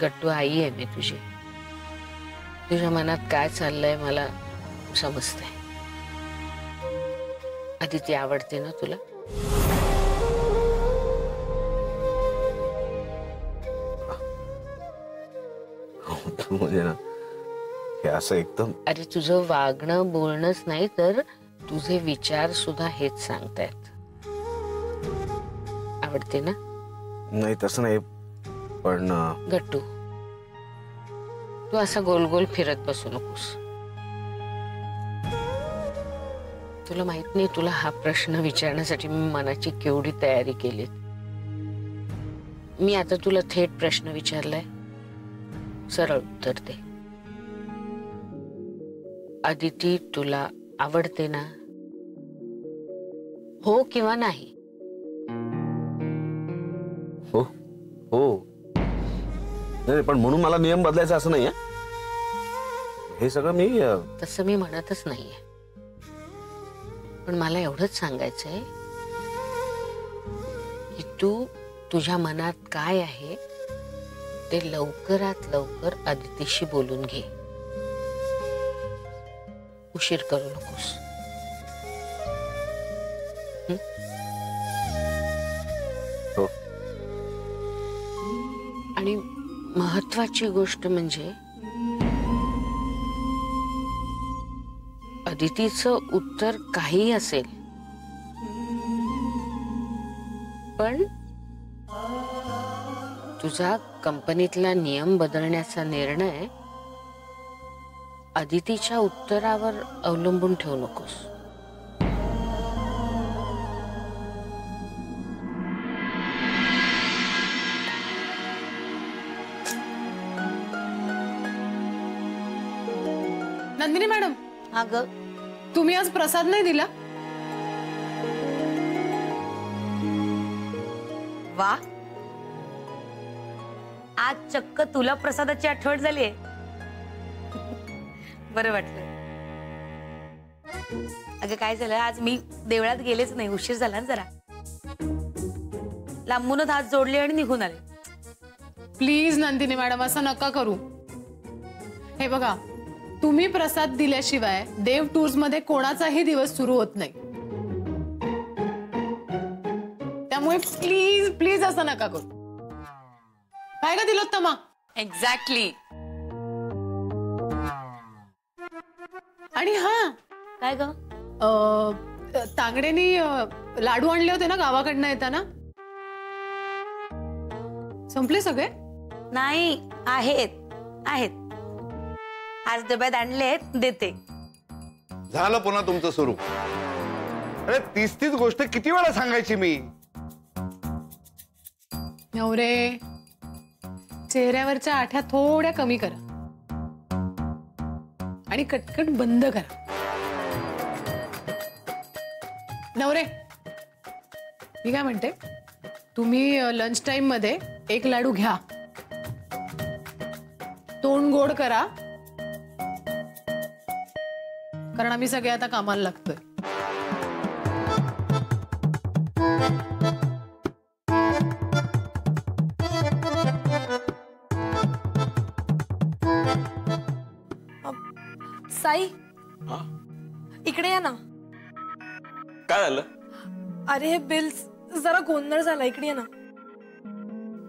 गट्टू आई आहे मी तुझी. तुझ्या मनात काय चाललंय मला समजतंय. अदिती आवडते ना तुला? म्हणजे ना हे असं एकदम. अरे तुझं वागणं बोलणंच नाही तर तुझे विचार सुद्धा हेच सांगतायत. आवडते ना? नाही तसं नाही पण गट्टू तू असा गोल गोल फिरत बसू नकोस. तुला माहित नाही तुला हा प्रश्न विचारण्यासाठी मी मनाची केवढी तयारी केली. मी आता तुला थेट प्रश्न विचारलाय, सरळ उत्तर दे. अदिती तुला आवडते ना? हो किंवा नाही? हो हो. नाही पण म्हणून मला नियम बदलायचा असं नाहीये. हे सगळं मी तसं मी म्हणतच नाहीये. पण मला एवढंच सांगायचंय की तू तुझ्या मनात काय आहे ते लवकरात लवकर अदितीशी बोलून घे. उशीर करू नकोस. हो. आणि महत्वाची गोष्ट म्हणजे अदितीचं उत्तर काही असेल पण तुझा कंपनीतला नियम बदलण्याचा निर्णय अदितीच्या उत्तरावर अवलंबून ठेवू नकोस. नंदिनी मॅडम. अगं तुम्ही आज प्रसाद नाही दिला? वा, आज चक्क तुला प्रसादाची आठवण झालीये. बरं वाटलं. अगं काय झालं, आज मी देवळात गेलेच नाही, उशीर झाला ना जरा. लांबूनच हात जोडले आणि निघून आले. प्लीज नंदिनी मॅडम असं नका करू. हे बघा, तुम्ही प्रसाद दिल्याशिवाय देव टूर्स मध्ये कोणाचाही दिवस सुरू होत नाही. त्यामुळे प्लीज प्लीज असं नका करू. काय का तिलोत्तमा? एक्झॅक्टली. आणि हा काय ग, तांगडेनी लाडू आणले होते ना गावाकडनं येताना? संपले सगळे? नाही, आहेत आहेत. आज डब्यात आणले, देते. झालं पुन्हा तुमचं सुरू. अरे 30 गोष्ट किती वेळा सांगायची मी? नवरे, चेहऱ्यावरच्या आठ्या थोड्या कमी करा आणि कटकट बंद करा. नवरे, मी काय म्हणते, तुम्ही लंच टाइम मध्ये एक लाडू घ्या, तोंड गोड करा, कारण आम्ही सगळे आता कामाला लागतोय. साई, इकडे या ना. काय झालं? अरे हे बिल्स जरा गोंधळ झाला, इकडे या ना.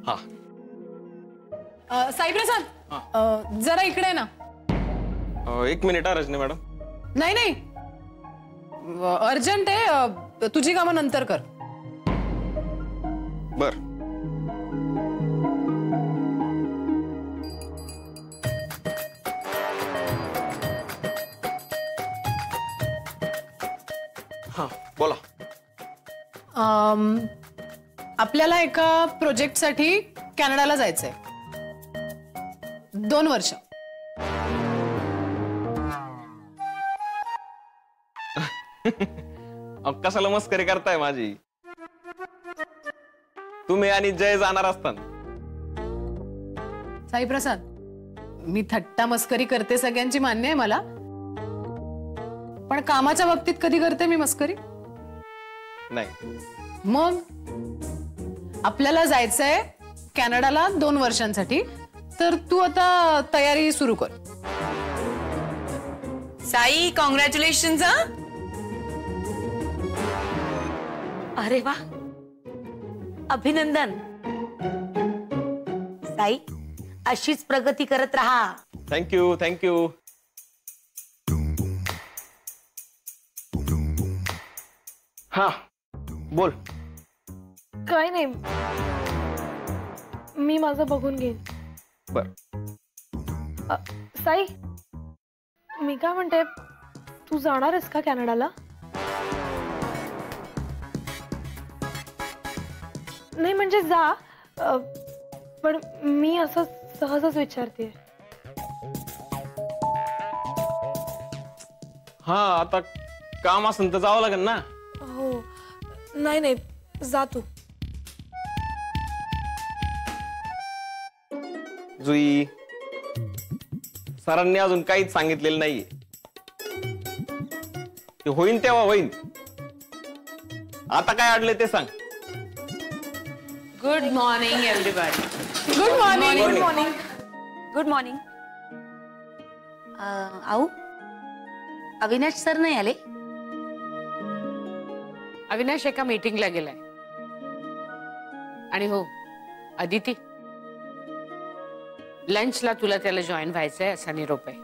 हा. साई प्रसाद, जरा इकडे ना. 1 मिनिट रजनी मॅडम. नाही नाही, अर्जंट आहे. तुझी कामं नंतर कर. बर. हा बोला. आपल्याला एका प्रोजेक्ट साठी कॅनडाला जायचंय. 2 वर्ष. कशाला मस्करी करताय माझी? तुम्ही आणि जय जाणार असताना. साई प्रसाद, मी थट्टा मस्करी करते सगळ्यांची, मान्य आहे मला, पण कामाच्या बाबतीत कधी करते मी मस्करी? नाही. मग आपल्याला जायचंय कॅनडाला 2 वर्षांसाठी. तर तू आता तयारी सुरू कर. साई कॉंग्रॅच्युलेशन. अरे वा, अभिनंदन. साई अशीच प्रगती करत राहा. Thank you thank you. हा बोल. काय नाही, मी माझं बघून घेईन. बर. साई, मी काय म्हणते, तू जाणार आहेस का कॅनडाला? नाही म्हणजे जा, पण मी असं सहजच विचारते. हा आता काम असेल तर जावं लागेल ना. हो, नाही नाही, जा तू. जुई, सरांनी अजून काहीच सांगितलेलं नाहीये. ते होईन तेव्हा होईन. आता काय अडले ते सांग. Good morning everybody. Good morning. Good morning. Good morning. आऊ, अविनाश सर नाही आले? अविनाश एका मीटिंगला गेलाय. आणि हो अदिती, लंचला तुला त्याला जॉईन व्हायचंय असा निरोप आहे.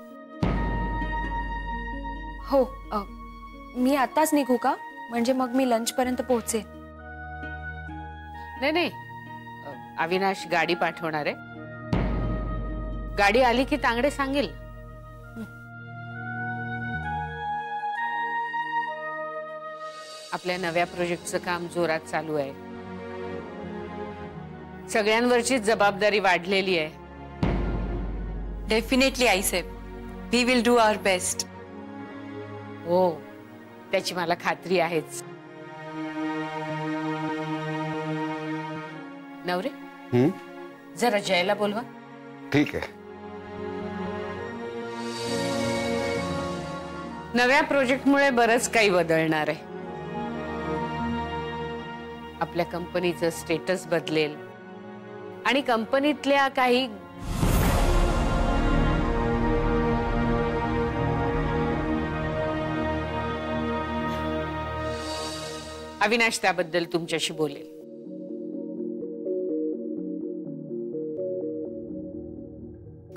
हो, मी आताच निघू का? म्हणजे मग मी लंच पर्यंत पोहोचे. नाही नाही, अविनाश गाडी पाठवणार आहे. गाडी आली की तांगडे सांगेल. आपल्या नव्या प्रोजेक्टचं काम जोरात चालू आहे. सगळ्यांवरची जबाबदारी वाढलेली आहे. डेफिनेटली आईसाहेब, we will do our best. हो, त्याची मला खात्री आहेच. नवरे, जरा जयला बोलवा. ठीक आहे. नव्या प्रोजेक्टमुळे बरंच काही बदलणार आहे. आपल्या कंपनीचं स्टेटस बदलेल आणि कंपनीतल्या काही अविनाश त्याबद्दल तुमच्याशी बोलेल.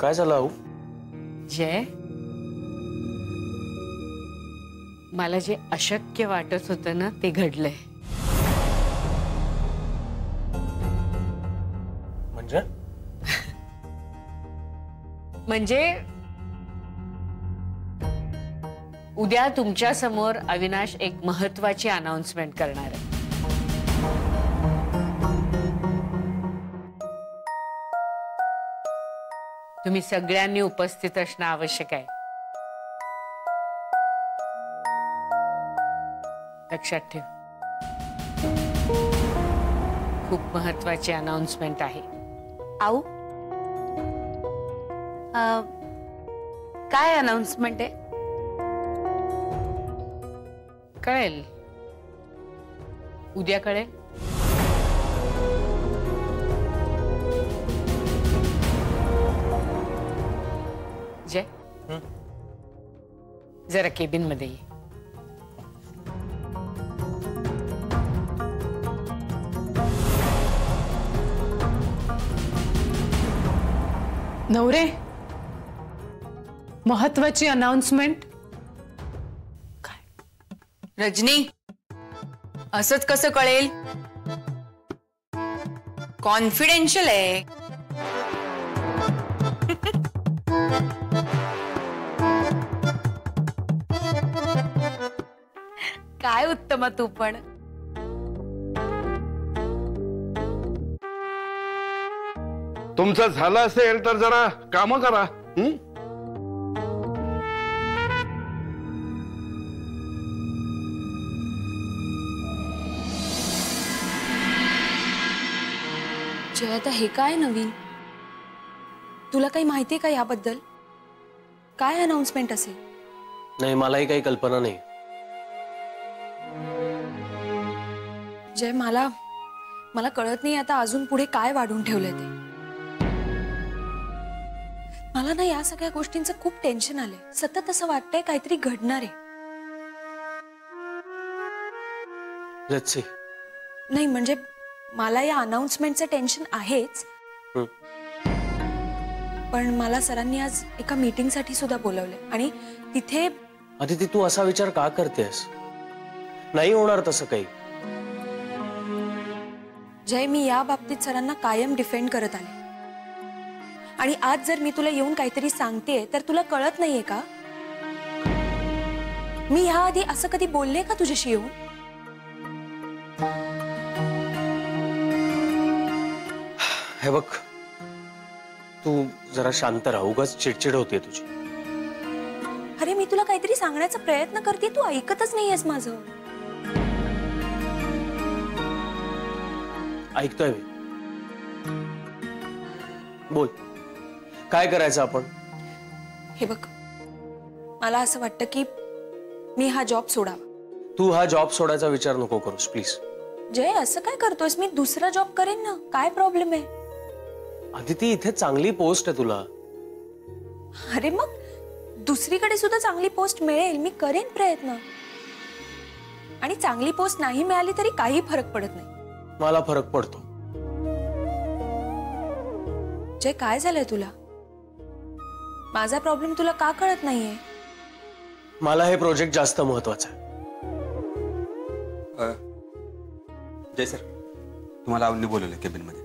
काय झालं आऊ? जय, मला जे अशक्य वाटत होतं ना ते घडलंय. म्हणजे उद्या तुमच्या समोर अविनाश एक महत्वाची अनाउन्समेंट करणार आहे. तुम्ही सगळ्यांनी उपस्थित असणं आवश्यक आहे. लक्षात ठेव, खूप महत्वाची अनाउन्समेंट आहे. आऊ, काय अनाउन्समेंट आहे? कळेल, उद्या कळेल. जय, जरा केबिन मध्ये ये. नवरे, महत्वाची अनाउन्समेंट. रजनी, असंच कसं कळेल? कॉन्फिडेन्शियल आहे. काय उत्तम तू पण. तुमचं झालं असेल तर जरा काम करा. जय, आता हे काय नवीन? तुला काही माहितीये का याबद्दल? काय अनाउन्समेंट असेल? नाही, मलाही काही कल्पना नाही. जय, मला कळत नाही आता अजून पुढे काय वाढून ठेवलंय ते. मला ना या सगळ्या गोष्टींचं खूप टेन्शन आलंय. सतत असं वाटतंय काहीतरी घडणार आहे. Let's see. नाही म्हणजे मला या अनाउन्समेंटचं टेन्शन आहेच, पण मला सरांनी आज एका मीटिंगसाठी सुद्धा बोलवले आणि तिथे. अदिती, तू असा विचार का करतेस? नाही होणार तसं काही. जय, मी या बाबतीत सरांना कायम डिफेंड करत आले आणि आज जर मी तुला येऊन काहीतरी सांगतेय तर तुला कळत नाहीये का? मी ह्याआधी असं कधी बोलले का तुझ्याशी येऊन? हे बघ, तू जरा शांत राहा. उगाच चिडचिड होते तुझी. अरे मी तुला काहीतरी सांगण्याचा प्रयत्न करते, तू ऐकतच नाहीयेस माझं. ऐकतोय मी. बोल, काय करायचं आपण? हे बघ, मला असं वाटतं की मी हा जॉब सोडावा. तू हा जॉब सोडायचा विचार नको करूस प्लीज. जय, असं काय करतोयस? मी दुसरा जॉब करेन ना, काय प्रॉब्लेम आहे? अदिती, इथे चांगली पोस्ट आहे तुला. अरे मग दुसरीकडे सुद्धा चांगली पोस्ट मिळेल, मी करेन प्रयत्न. आणि चांगली पोस्ट नाही मिळाली तरी काही फरक पडत नाही. मला फरक पडतो. जय, काय झालंय तुला? माझा प्रॉब्लेम तुला का कळत नाहीये? मला हे प्रोजेक्ट जास्त महत्वाचं आहे. जय सर, तुम्हाला आवडीने बोलवलं केबिन मध्ये.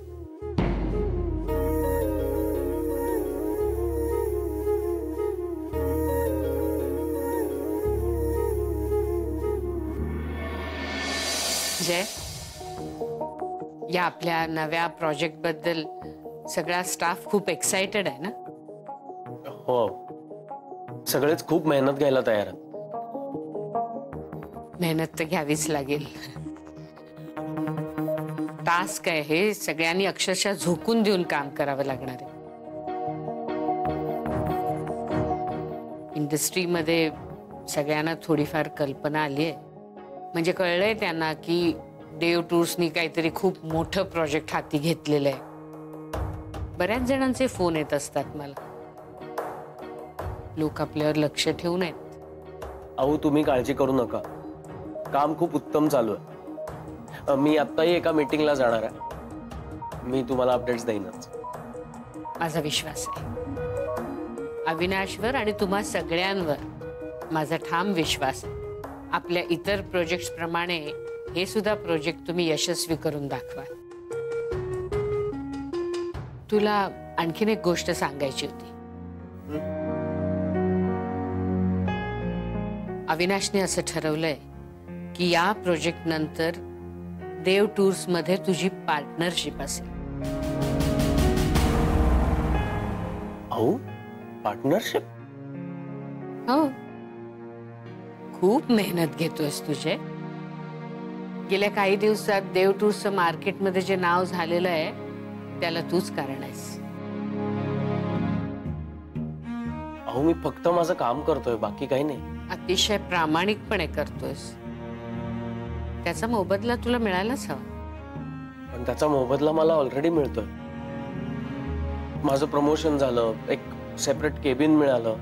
जय, या आपल्या नव्या प्रोजेक्ट बद्दल सगळा स्टाफ खूप एक्साइटेड आहे ना? हो, सगळेच खूप मेहनत घ्यायला तयार आहेत. मेहनत तर घ्यावीच लागेल. टास्क आहे हे, सगळ्यांनी अक्षरशः झोकून देऊन काम करावं लागणार आहे. इंडस्ट्रीमध्ये सगळ्यांना थोडीफार कल्पना आली आहे. म्हणजे कळलंय त्यांना की देव टूर्सनी काहीतरी खूप मोठं प्रोजेक्ट हाती घेतलेलं आहे. बऱ्याच जणांचे फोन येत असतात मला. लोक आपल्यावर लक्ष ठेवून आहेत. अहो, तुम्ही काळजी करू नका. काम खूप उत्तम चालू आहे. मी आत्ताही एका मीटिंगला जाणार आहे. मी तुम्हाला अपडेट्स देईनच. माझा विश्वास आहे अविनाशवर आणि तुम्हा सगळ्यांवर. माझा ठाम विश्वास आहे. आपल्या इतर प्रोजेक्ट्स प्रमाणे हे सुद्धा प्रोजेक्ट तुम्ही यशस्वी करून दाखवा. तुला आणखीन एक गोष्ट सांगायची होती. अविनाशने असं ठरवलंय की या प्रोजेक्ट नंतर देव टूर्स मध्ये तुझी पार्टनरशिप असेल. अहो, पार्टनरशिप? हो, खूप मेहनत घेतोयस तुझे. गेल्या काही दिवसात देव टूर्सचं मार्केटमध्ये जे नाव झालेलं आहे त्याला तूच कारण आहेस. अहो, मी फक्त माझं काम करतोय, बाकी काही नाही. अतिशय प्रामाणिकपणे करतोयस. त्याचा मोबदला तुला मिळायलाच हवा. पण त्याचा मोबदला मला ऑलरेडी मिळतोय. माझं प्रमोशन झालं, एक सेपरेट केबिन मिळालं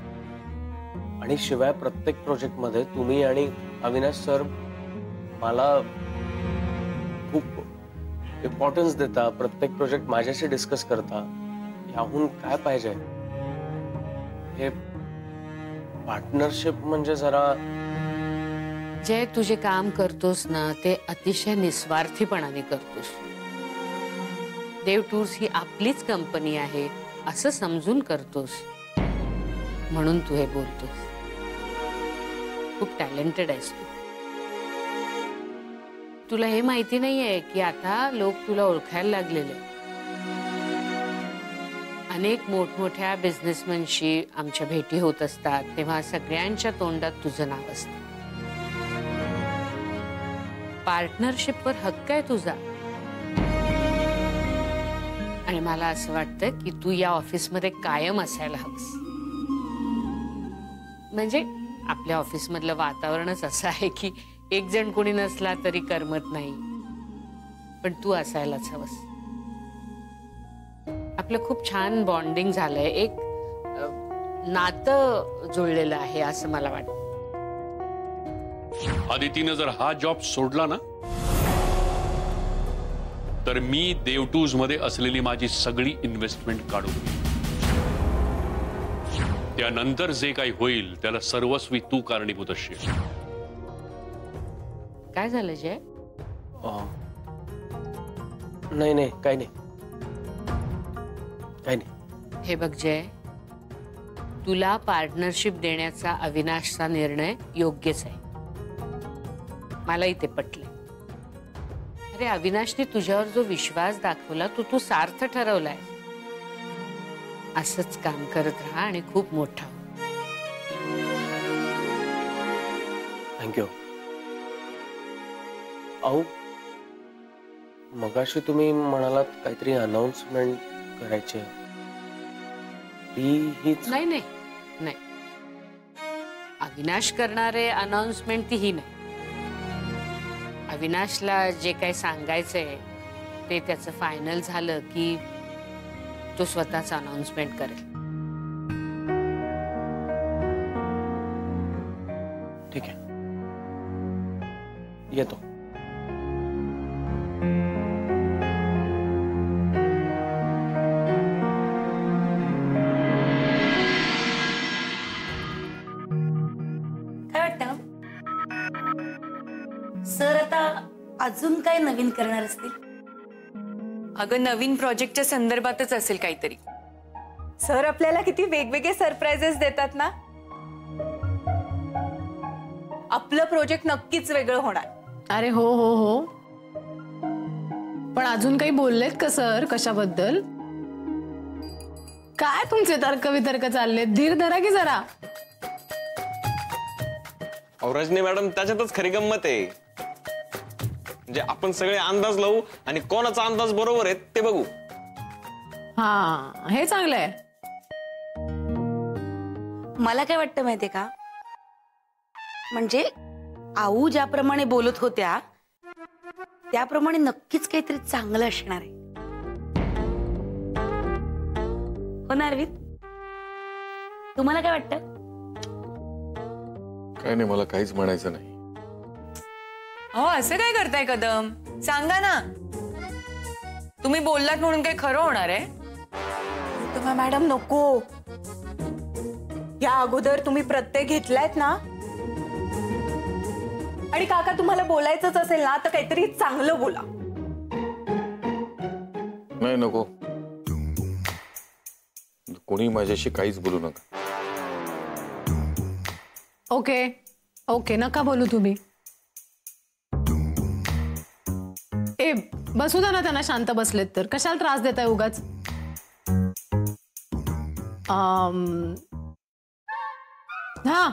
आणि शिवाय प्रत्येक प्रोजेक्ट मध्ये तुम्ही आणि अविनाश सर मला खूप इम्पॉर्टन्स देता. प्रत्येक प्रोजेक्ट माझ्याशी डिस्कस करता. याहून काय पाहिजे? हे पार्टनरशिप म्हणजे जरा. जे तुझे काम करतोस ना ते अतिशय निस्वार्थीपणाने करतोस. देव टूर्स ही आपलीच कंपनी आहे असं समजून करतोस, म्हणून तू हे बोलतोस. खूप टॅलेंटेड आहेस तू. तुला हे माहिती नाहीये की आता लोक तुला ओळखायला लागलेले. अनेक मोठमोठ्या बिझनेसमॅनशी आमच्या भेटी होत असतात तेव्हा सगळ्यांच्या तोंडात तुझं नाव असतं. पार्टनरशिपवर हक्क आहे तुझा. आणि मला असं वाटतं की तू या ऑफिसमध्ये कायम असायला हवंस. म्हणजे आपल्या ऑफिसमधलं वातावरणच असं आहे की एक जण कोणी नसला तरी करमत नाही, पण तू असायलाच हवंस. आपलं खूप छान बॉन्डिंग झालंय. एक नातं जुळलेलं आहे असं मला वाटतं. आदितीनं जर हा जॉब सोडला ना तर मी देवटूज मध्ये असलेली माझी सगळी इन्व्हेस्टमेंट काढून घेईन. त्यानंतर जे काही होईल त्याला सर्वस्वी तू कारणीभूत असशील. काय झालं जय? नाही नाही, काही नाही, काही नाही. हे बघ जय, तुला पार्टनरशिप देण्याचा अविनाशचा निर्णय योग्यच आहे. मलाही ते पटले. अरे अविनाशने तुझ्यावर जो विश्वास दाखवला तू सार्थ ठरवलाय. असंच काम करत राहा आणि खूप मोठा हो. थँक्यू. अहो मगाशी तुम्ही म्हणालात काहीतरी अनाउन्समेंट करायची. हीच नाही नाही नाही, अविनाश करणारे अनाउन्समेंट ती ही नाही. अविनाशला जे काही सांगायचंय ते त्याचं फायनल झालं की तो स्वतःच अनाउन्समेंट करेल. ठीक आहे, येतो. काय वाटतं सर आता अजून काय नवीन करणार असतील? अगं नवीन प्रोजेक्टच्या संदर्भातच असेल काहीतरी. सर आपल्याला किती वेगवेगळे सरप्राइजेस देतात ना. आपलं प्रोजेक्ट नक्कीच वेगळं होणार. अरे हो हो हो, पण अजून काही बोललेत का सर? कशाबद्दल? काय तुमचे तर्क वितर्क चाललेत? धीर धरा की जरा. रजनी मॅडम, त्याच्यातच खरी गंमत आहे. म्हणजे आपण सगळे अंदाज लावू आणि कोणाचा अंदाज बरोबर आहे ते बघू. हा, हे चांगलं आहे. मला काय वाटतं माहितीये का, म्हणजे आऊ ज्याप्रमाणे बोलत होत्या त्याप्रमाणे नक्कीच काहीतरी चांगलं असणार आहे. हो ना अरविंद? तुम्हाला काय वाटतं? काय नाही, मला काहीच म्हणायचं नाही. हो, असं काय करताय कदम? सांगा ना. तुम्ही बोललात म्हणून काही खरं होणार आहे? तुम्हा मॅडम नको. या अगोदर तुम्ही प्रत्यय घेतलायत ना. आणि काका तुम्हाला बोलायचंच असेल ना तर काहीतरी चांगलं बोला. नाही, नको. कोणी माझ्याशी काहीच बोलू नका. ओके ओके, नका बोलू तुम्ही. ए बसू द्या ना त्यांना. शांत बसलेत तर कशाला त्रास देताय उगाच? हा,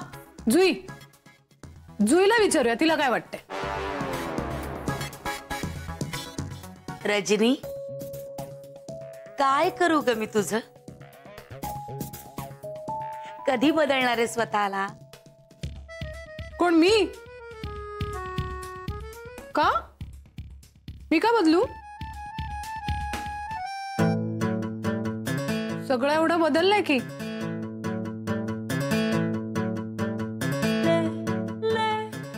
जुईला विचारूया, तिला काय वाटतंय. रजनी, काय करू ग मी तुझं? कधी बदलणार आहे स्वतःला? कोण, मी? का? मी का बदलू? सगळं एवढं बदललंय की.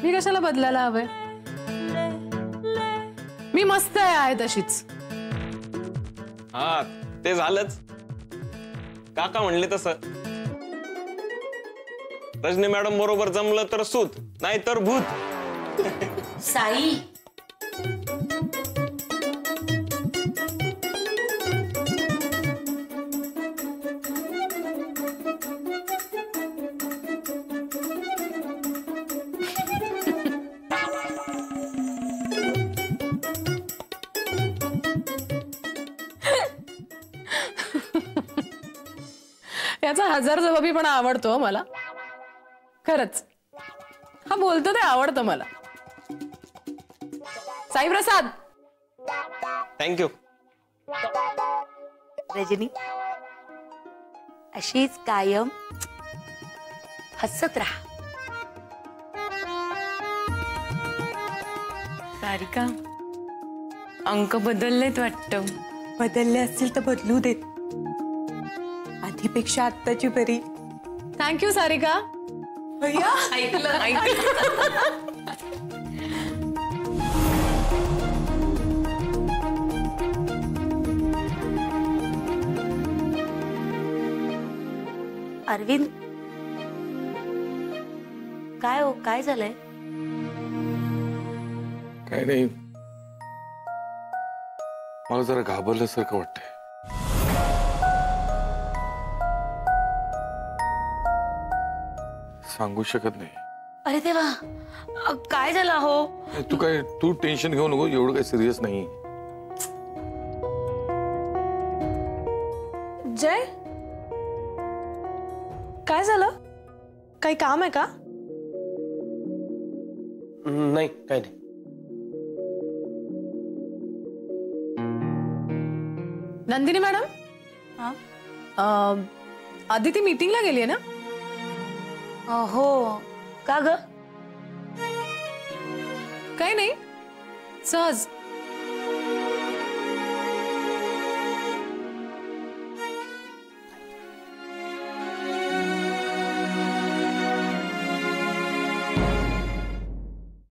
मी कशाला बदलायला हवंय? मी मस्त आहे तशीच. हा, ते झालंच. काका म्हणले तसं. रजनी मॅडम बरोबर जमलं तर सूत, नाही तर भूत. साई, याचा हजार जबाबीपणा आवडतो मला खरंच. हा बोलतो ते आवडतं मला. साई प्रसाद, थँक्यू. रजनी अशीच कायम हसत राहा. सारिका, अंक बदललेत वाटतं. बदलले असतील तर बदलू देत. आधीपेक्षा आत्ताची बरी थँक्यू सारिका. अरविंद, काय हो, काय झालंय? काय नाही, मला जरा घाबरल्यासारखं वाटतंय. सांगू शकत नाही. अरे देवा, काय झालं हो? तू टेन्शन घेऊ नको, एवढं काही सिरियस नाही. जय, काय झालं? काही काम आहे का? नाही, काय नाही. नंदिनी मॅडम, आदिती मीटिंगला गेली आहे ना? हो, का ग? काही नाही, सहज